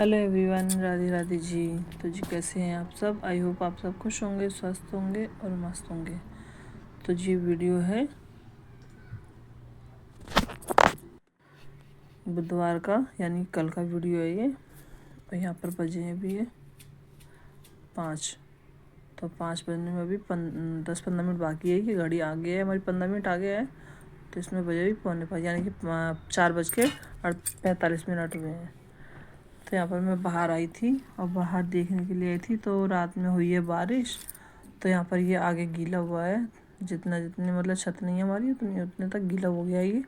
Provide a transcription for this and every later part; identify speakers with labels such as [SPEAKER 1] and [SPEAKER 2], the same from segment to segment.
[SPEAKER 1] Hello everyone, Radhe Radhe ji. तो जी कैसे हैं आप सब? आई होप आप सब खुश होंगे, स्वस्थ होंगे और मस्त होंगे। तो जी वीडियो है बुधवार का, यानी कल का वीडियो है ये। और यहाँ पर बजे हैं भी है 5। तो 5 बजने में अभी 10-15 मिनट बाकी है कि घड़ी आ गया है हमारी, 15 मिनट आ गया है। तो इसमें बजे भी 4:45, यानी कि 4:45 हुए हैं। तो यहाँ पर मैं बाहर आई थी और बाहर देखने के लिए आई थी। तो रात में हुई है बारिश, तो यहाँ पर ये आगे गीला हुआ है। जितने मतलब छत नहीं है हमारी, उतने तक गीला हो गया ये।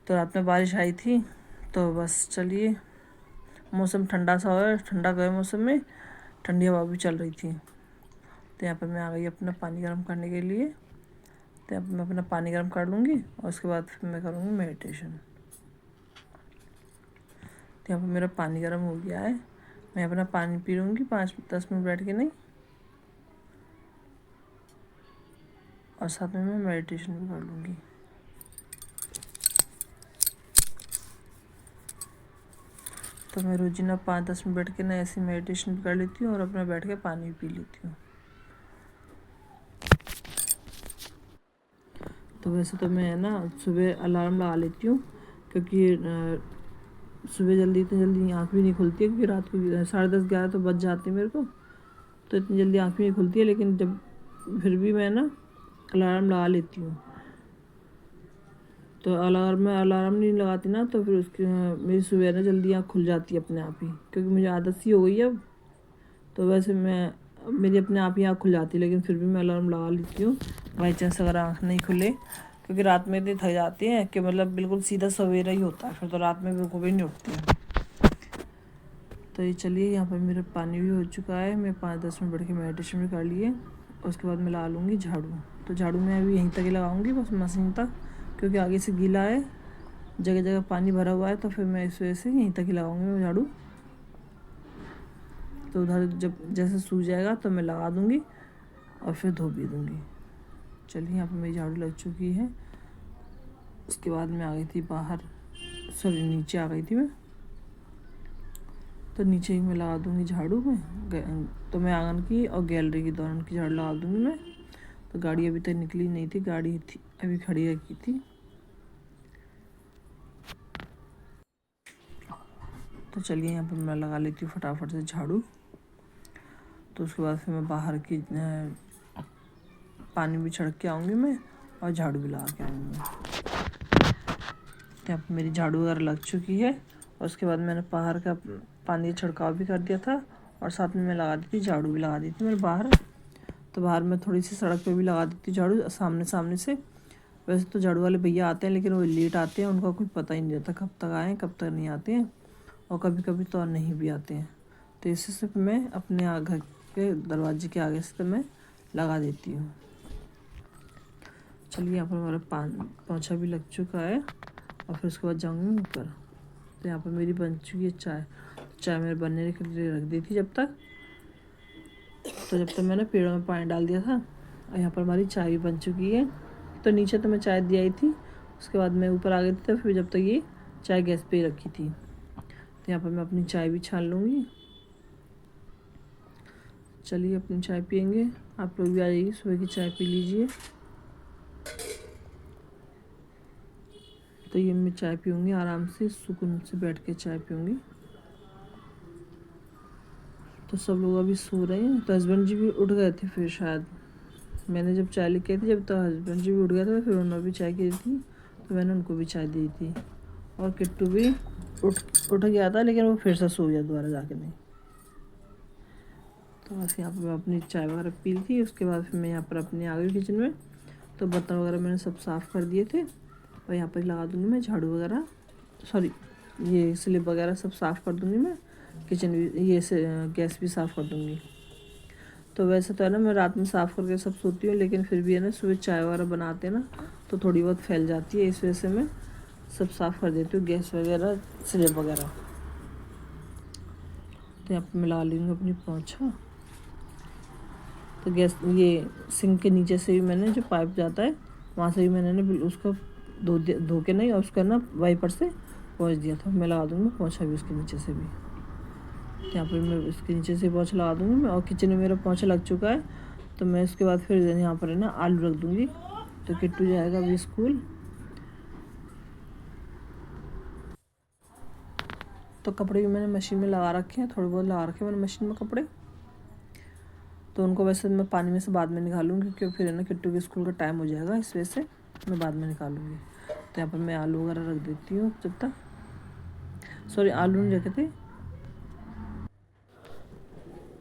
[SPEAKER 1] तो रात में बारिश आई थी, तो बस चलिए, मौसम ठंडा सा है, ठंडा गए मौसम में ठंडी हवा भी चल रही थी। तो यहाँ पर मैं आ गई अपना पानी गर्म करने के लिए। तो यहाँ पर मैं अपना पानी गर्म कर लूँगी और उसके बाद फिर मैं करूँगी मेडिटेशन। तो यहाँ पर मेरा पानी गर्म हो गया है। मैं अपना पानी पी लूँगी 5-10 मिनट बैठ के, नहीं, और साथ में मैं मेडिटेशन भी कर लूँगी। तो मैं रोज़ाना 5-10 मिनट बैठ के ना ऐसे मेडिटेशन भी कर लेती हूँ और अपना बैठ के पानी भी पी लेती हूँ। तो वैसे तो मैं ना सुबह अलार्म लगा लेती हूँ, क्योंकि सुबह इतनी जल्दी आँख भी नहीं खुलती है, क्योंकि रात को 10:30-11 तो बज जाते हैं मेरे को। तो इतनी जल्दी आँख भी नहीं खुलती है, लेकिन जब फिर भी मैं ना अलार्म लगा लेती हूँ। तो अलार्म नहीं लगाती ना, तो फिर मेरी सुबह ना जल्दी आँख खुल जाती है अपने आप ही, क्योंकि मुझे आदत सी हो गई है अब। तो वैसे मेरी अपने आप ही आँख खुल जाती है, लेकिन फिर भी मैं अलार्म लगा लेती हूँ, बाई चांस अगर आँख नहीं खुले। क्योंकि रात में इतनी थक जाती हैं कि मतलब बिल्कुल सीधा सवेरा ही होता है, फिर तो रात में बिल्कुल भी नहीं उठती है। तो ये चलिए, यहाँ पर मेरा पानी भी हो चुका है। मैं 5-10 मिनट बैठ के मेडिटेशन भी कर लिए। उसके बाद मैं लगा लूँगी झाड़ू। तो झाड़ू मैं अभी यहीं तक ही लगाऊँगी, बस मशीन तक, क्योंकि आगे से गीला है, जगह जगह पानी भरा हुआ है। तो फिर मैं इस वजह से यहीं तक ही लगाऊँगी मैं झाड़ू। तो उधर जब जैसे सूख जाएगा तो मैं लगा दूँगी और फिर धो भी दूँगी। चलिए, यहाँ पर मेरी झाड़ू लग चुकी है। उसके बाद मैं आ गई थी बाहर, नीचे आ गई थी मैं। तो नीचे ही मैं लगा दूँगी झाड़ू में। तो मैं आंगन की और गैलरी की दोनों की झाड़ू लगा दूँगी मैं। तो गाड़ी अभी तक निकली नहीं थी, गाड़ी थी अभी खड़ी रखी थी। तो चलिए, यहाँ पर मैं लगा लेती हूँ फटाफट से झाड़ू। तो उसके बाद फिर मैं बाहर की पानी भी छिड़क के आऊँगी मैं, और झाड़ू भी लगा के आऊँगी मैं। यहाँ पर मेरी झाड़ू वगैरह लग चुकी है। और उसके बाद मैंने बाहर का पानी छिड़काव भी कर दिया था, और साथ में मैं लगा दी थी झाड़ू भी लगा दी थी मैंने बाहर। तो बाहर में थोड़ी सी सड़क पे भी लगा दी थी झाड़ू, सामने से। वैसे तो झाड़ू वाले भैया आते हैं, लेकिन वो लेट आते हैं, उनका कुछ पता ही नहीं रहता कब तक आए कब तक नहीं आते हैं, और कभी कभी तो नहीं भी आते हैं। तो इससे सिर्फ मैं अपने घर के दरवाजे के आगे से तो मैं लगा देती हूँ। चलिए, यहाँ पर हमारा पोंछा भी लग चुका है, और फिर उसके बाद जाऊँगी ऊपर। तो यहाँ पर मेरी बन चुकी है चाय मेरे बनने के लिए रख दी थी जब तक। तो जब तक मैंने पेड़ों में पानी डाल दिया था, और यहाँ पर हमारी चाय भी बन चुकी है। तो नीचे तो मैं चाय दी आई थी, उसके बाद मैं ऊपर आ गई थी। तो फिर जब तक ये चाय गैस पे ही रखी थी। तो यहाँ पर मैं अपनी चाय भी छान लूँगी। चलिए, अपनी चाय पियेंगे। आप लोग भी आ जाइए, सुबह की चाय पी लीजिए। तो ये मैं चाय पीऊँगी आराम से, सुकून से बैठ के चाय पीऊँगी। तो सब लोग अभी सो रहे हैं। तो हस्बैंड जी भी उठ गए थे फिर शायद, मैंने जब चाय लेके आई थी, जब तो हस्बैंड जी भी उठ गए थे, फिर उन्होंने भी चाय की थी। तो मैंने उनको भी चाय दी थी। और किट्टू भी उठ गया था, लेकिन वो फिर से सो गया दोबारा जाके, नहीं। तो बस यहाँ पर मैं अपनी चाय वगैरह पी थी। उसके बाद फिर मैं यहाँ पर अपनी आ गई किचन में। तो बर्तन वगैरह मैंने सब साफ़ कर दिए थे, और यहाँ पर लगा दूँगी मैं झाड़ू वगैरह, ये स्लिप वगैरह सब साफ़ कर दूँगी मैं। किचन भी, ये से गैस भी साफ़ कर दूँगी। तो वैसे तो है ना, मैं रात में साफ़ करके सब सोती हूँ, लेकिन फिर भी है ना, सुबह चाय वगैरह बनाते हैं ना, तो थोड़ी बहुत फैल जाती है। इस वजह से मैं सब साफ़ कर देती हूँ, गैस वगैरह, स्लेब वगैरह। तो यहाँ पर मैं लगा लूँगी अपनी पोंछा। तो गैस, ये सिंक के नीचे से भी मैंने, जो पाइप जाता है वहाँ से भी मैंने ना उसको धो के नहीं, और उसका ना वाइपर से पोंछ दिया था। मैं लगा दूँगी पोंछा भी उसके नीचे से भी। यहाँ पर मैं इसके नीचे से पोंछा लगा दूँगी मैं, और किचन में मेरा पोंछा लग चुका है। तो मैं इसके बाद फिर यहाँ पर है ना आलू रख दूँगी। तो किट्टू जाएगा अभी स्कूल। तो कपड़े भी मैंने मशीन में लगा रखे हैं, थोड़े बहुत लगा रखे हैं मैंने मशीन में कपड़े। तो उनको वैसे मैं पानी में से बाद में निकालूंगी, क्योंकि फिर है ना किट्टू के स्कूल का टाइम हो जाएगा, इस वजह से मैं बाद में निकालूंगी। तो यहाँ पर मैं आलू वगैरह रख देती हूँ जब तक। सॉरी, आलू नहीं रखे थे।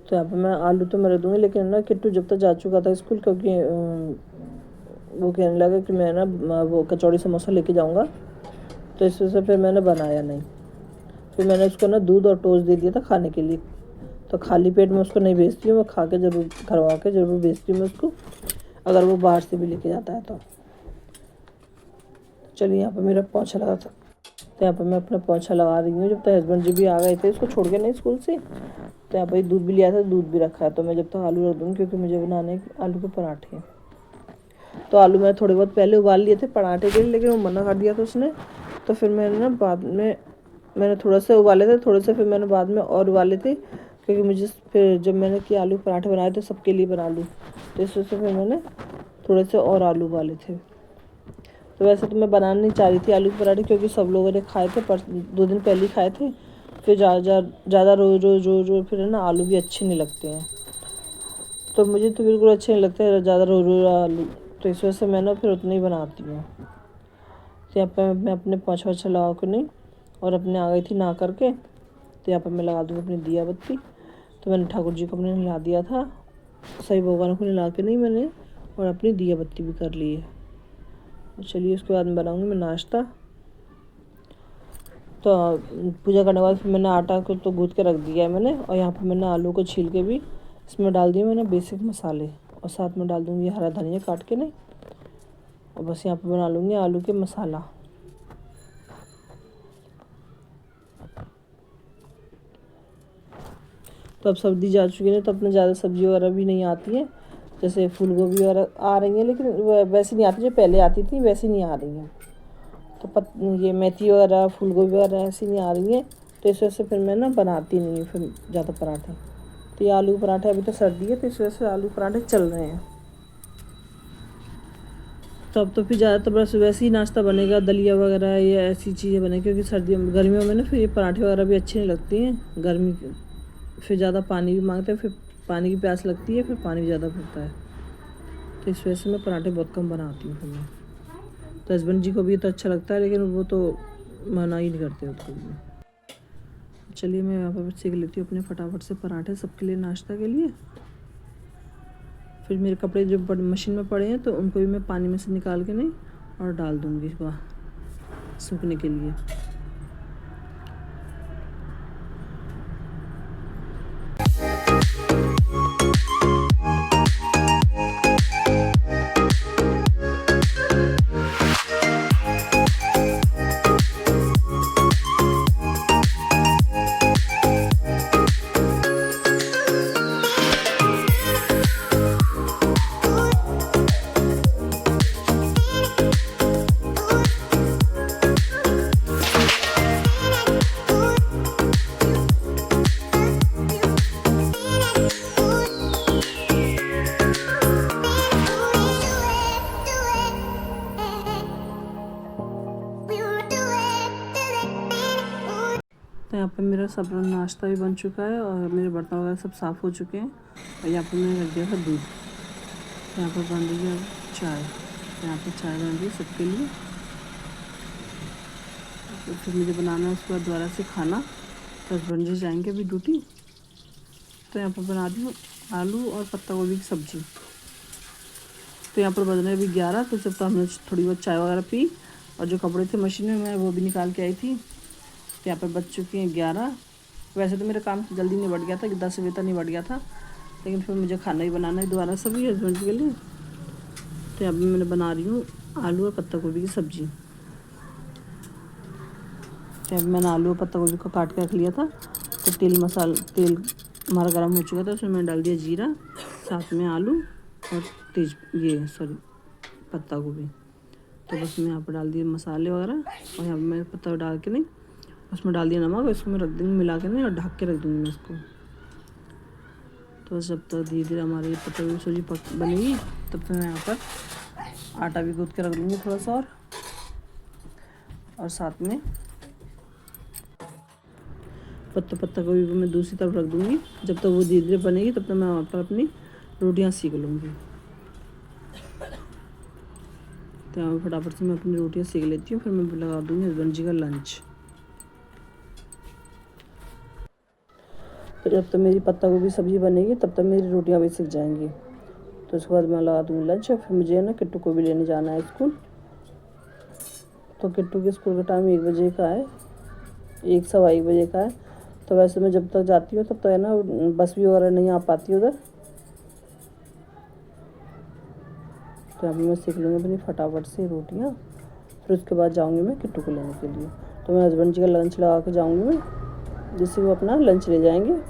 [SPEAKER 1] तो यहाँ पर मैं आलू तो मैं रख दूँगी, लेकिन ना किट्टू जब तक जा चुका था स्कूल, क्योंकि वो कहने लगा कि मैं ना वो कचौड़ी समोसा लेके जाऊँगा। तो इस वजह से फिर मैंने बनाया नहीं। फिर मैंने उसको ना दूध और टोस्ट दे दिया था खाने के लिए। तो खाली पेट में उसको नहीं भेजती हूँ, मैं खा के ज़रूर करवा के ज़रूर भेजती हूँ मैं उसको, अगर वो बाहर से भी लेके जाता है तो। चलिए, यहाँ पर मेरा पोंछा लगा था। तो यहाँ पर मैं अपना पोंछा लगा रही हूँ। जब तक हस्बैंड जी भी आ गए थे इसको छोड़ के नहीं स्कूल से, तो यहाँ पर दूध भी लिया था, दूध भी रखा है। तो मैं जब तक आलू रख दूँगी, क्योंकि मुझे बनाने आलू के पराठे। तो आलू मैं थोड़े बहुत पहले उबाल लिए थे पराठे के लिए, लेकिन वो मना कर दिया था उसने। तो फिर मैंने ना बाद में मैंने थोड़ा सा उबाले थे, थोड़े से फिर मैंने बाद में और उबाले थे, क्योंकि मुझे फिर जब मैंने कि आलू पराठे बनाए तो सबके लिए बना लूँ, तो इस वजह से फिर मैंने थोड़े से और आलू उबाले थे। तो वैसे तो मैं बनाना नहीं चाह रही थी आलू के पराठे, क्योंकि सब लोगों ने खाए थे, पर 2 दिन पहले ही खाए थे। फिर ज़्यादा रोज फिर है ना आलू भी अच्छे नहीं लगते हैं। तो मुझे तो बिल्कुल अच्छे नहीं लगते ज़्यादा रोज आलू। तो इस वजह से मैं ना फिर उतना ही बनाती हूँ। तो यहाँ पर मैं अपने पोंछा वोछा लगा के नहीं, और अपने आ गई थी नहा करके। तो यहाँ पर मैं लगा दूँगी अपनी दिया बत्ती। तो मैंने ठाकुर जी को अपने नहला दिया था, सभी भगवान को नहला के नहीं मैंने, और अपनी दिया बत्ती भी कर ली है। चलिए, उसके बाद में बनाऊँगी मैं नाश्ता। तो पूजा करने के बाद फिर मैंने आटा को तो गूँथ के रख दिया है मैंने, और यहाँ पर मैंने आलू को छील के भी इसमें डाल दिए मैंने बेसिक मसाले, और साथ में डाल दूँगी हरा धनिया काट के नहीं, और बस यहाँ पर बना लूँगी आलू के मसाला। तो अब सर्दी जा चुकी है, तो अपने ज़्यादा सब्जी वगैरह भी नहीं आती है। जैसे फूल गोभी वगैरह आ रही हैं, लेकिन वैसी नहीं आती जो पहले आती थी, वैसी नहीं आ रही हैं। तो ये मेथी वगैरह फूल गोभी वगैरह ऐसी नहीं आ रही हैं। तो इस वजह से फिर मैं ना बनाती नहीं हूँ फिर ज़्यादा पराठे। तो ये आलू पराठे, अभी तो सर्दी है तो इस वजह से आलू पराठे चल रहे हैं। तो अब तो फिर ज़्यादातर बस वैसे ही नाश्ता बनेगा, दलिया वगैरह या ऐसी चीज़ें बनेगी, क्योंकि सर्दियों गर्मियों में ना फिर ये पराठे वगैरह भी अच्छे नहीं लगती हैं। गर्मी फिर ज़्यादा पानी भी मांगते हैं, फिर पानी की प्यास लगती है, फिर पानी भी ज़्यादा पड़ता है। तो इस वजह से मैं पराठे बहुत कम बनाती हूँ फिर मैं। तो हस्बैंड जी को भी तो अच्छा लगता है, लेकिन वो तो मना ही नहीं करते उसको भी। चलिए, मैं यहाँ पर सेक लेती हूँ अपने फटाफट से पराठे सबके लिए नाश्ता के लिए। फिर मेरे कपड़े जो मशीन में पड़े हैं तो उनको भी मैं पानी में से निकाल के नहीं और डाल दूँगी वहाँ सूखने के लिए। तो यहाँ पर मेरा सब नाश्ता भी बन चुका है, और मेरे बर्तन वगैरह सब साफ़ हो चुके हैं। और यहाँ पर मैंने रख दिया था दूध। यहाँ पर बन रही है चाय। यहाँ पर चाय बन रही है सबके लिए। तो फिर मुझे बनाना है उसके बाद दोबारा से खाना। तो हस्बैंड जी जाएंगे अभी ड्यूटी। तो यहाँ पर बना दी हूँ आलू और पत्ता गोभी की सब्ज़ी। तो यहाँ पर बज रहे अभी 11। तो जब तक हमने थोड़ी बहुत चाय वगैरह पी, और जो कपड़े थे मशीन में मैं वो भी निकाल के आई थी। तो यहाँ पर बज चुकी हैं 11। वैसे तो मेरा काम जल्दी निबट गया था कि 10 बजे तक निबट गया था, लेकिन फिर मुझे खाना ही बनाना है दोबारा सभी हस्बैंड के लिए। तो अभी मैं बना रही हूँ आलू और पत्ता गोभी की सब्ज़ी। तो अभी मैंने आलू और पत्ता गोभी को काट के रख लिया था। तो तेल हमारा गर्म हो चुका था, उसमें मैंने डाल दिया जीरा, साथ में आलू और पत्ता गोभी। तो बस मैं यहाँ पर डाल दिए मसाले वगैरह, और यहाँ पर मैं पत्ता डाल के नहीं उसमें डाल दिया नमक, इसको मैं रख दूँगी मिला के ना और ढक के रख दूँगी मैं इसको। तो जब तक धीरे धीरे हमारी पत्ता गोभी सब्जी बनेगी तब तक मैं यहाँ पर आटा भी गूँथ के रख दूँगी थोड़ा सा और साथ में पत्ता गोभी को मैं दूसरी तरफ रख दूँगी। जब तक वो धीरे धीरे बनेगी तब तक मैं वहाँ पर अपनी रोटियाँ सेक लूँगी। तो यहाँ पर फटाफट से मैं अपनी रोटियाँ सेक लेती हूँ, फिर मैं लगा दूँगी हस्बैंड जी का लंच। तो जब तक मेरी पत्ता गोभी सब्ज़ी बनेगी तब तक मेरी रोटियाँ भी सीख जाएंगी। तो उसके बाद मैं लगा दूँगी लंच और फिर मुझे ना किट्टू को भी लेने जाना है स्कूल। तो किट्टू के स्कूल का टाइम 1 बजे का है, 1 सवा 1 बजे का है। तो वैसे मैं जब तक जाती हूँ तब तक है ना बस भी वगैरह नहीं आ पाती उधर। तो अभी मैं सीख लूँगी अपनी फटाफट से रोटियाँ, फिर उसके बाद जाऊँगी मैं किट्टू को लेने के लिए। तो मैं हस्बैंड जी का लंच लगा के जाऊँगी मैं, जिससे वो अपना लंच ले जाएंगे।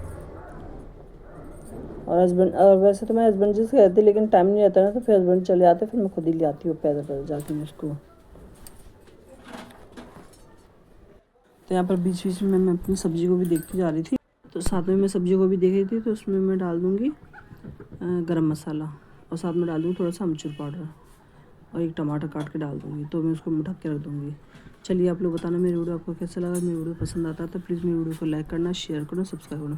[SPEAKER 1] और वैसे तो मैं हस्बैंड जी से कहती लेकिन टाइम नहीं रहता ना, तो फिर हस्बैंड चले आते, फिर मैं खुद ही ले आती हूँ पैदल जाती हूँ उसको। तो यहाँ पर बीच बीच में मैं अपनी सब्ज़ी को भी देखती जा रही थी। तो साथ में मैं सब्ज़ी को भी देख रही थी, तो उसमें मैं डाल दूँगी गरम मसाला और साथ में डाल दूँगी थोड़ा सा अमचूर पाउडर और एक टमाटर काट के डाल दूँगी। तो मैं उसको ढक के रख दूँगी। चलिए आप लोग बताना मेरी वीडियो आपको कैसा लगा। मेरी वीडियो पसंद आता है तो प्लीज़ मेरी वीडियो को लाइक करना, शेयर करना, सब्सक्राइब करना।